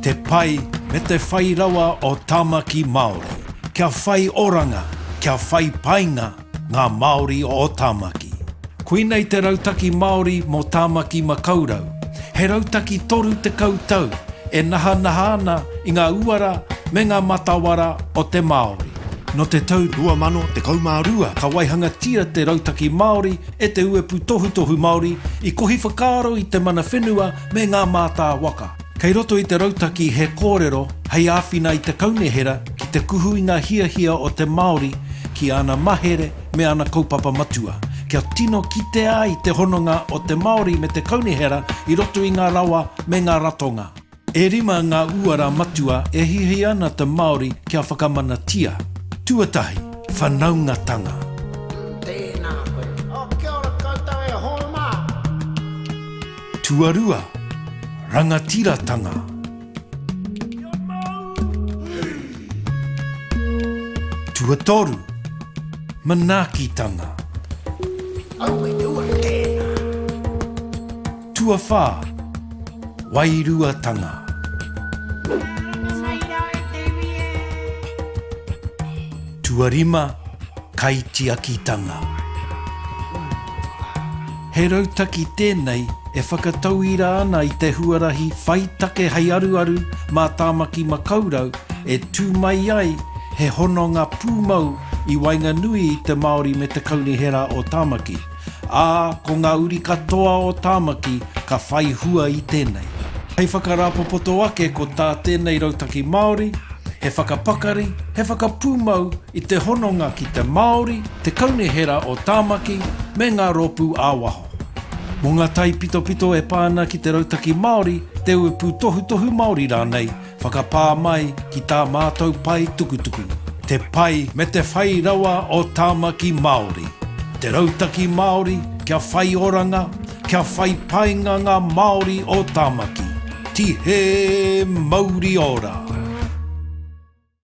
Te pai me te whai rawa o Tāmaki Māori. Kia whai oranga, kia whai painga ngā Māori o Tāmaki. Koinei te Rautaki Māori mō Tāmaki Makaurau. He rautaki toru te kautau, e naha i ngā uara me ngā matawara o te Māori. No te tau 2012, ka waihanga tia te Rautaki Māori e te uepu tohu Māori i kohi whakaaro i te mana whenua me ngā mātā waka. Kei roto i te rautaki he kōrero, hei āwhina i te kaunehera ki te kuhu i ngā hia o te Māori ki ana mahere me ana kaupapa matua. Kia tino ki te ai te hononga o te Māori me te kaunehera i roto i ngā rawa me ngā ratonga. E rima ngā uara matua e hihi ana te Māori kia whakamana tia. Tuatahi, whanaungatanga. Tēnā koe. O, kia ora koutou e homa. Tuarua, rangatiratanga. Tuatoru, manakitanga. Au e tua tēnā. Tuawhā, wairuatanga. Tuarima, kaitiakitanga. He rautaki tēnei e whakatauira ana i te huarahi whaitake hei aru mā Tāmaki Makaurau e tū mai ai he hononga pūmau i Wainganui i te Māori me te kaunihera o Tāmaki. Ā, ko ngā uri katoa o Tāmaki ka whai hua i tēnei. Hei whakarapopoto ake ko tā tēnei Rautaki Māori, he whakapakari, he whakapūmau i te hononga ki te Māori, te kaunihera o Tāmaki me ngā rōpū āwaho. Mō ngā tai pito e pāna ki te Rautaki Māori, te uepu tohu Māori rānei, whakapā mai ki tā mātou pai tukutuku. Te pai me te whai rawa o Tāmaki Māori. Te Rautaki Māori, kia whai oranga, kia whai painga ngā Māori o Tāmaki. Ti he mauri ora.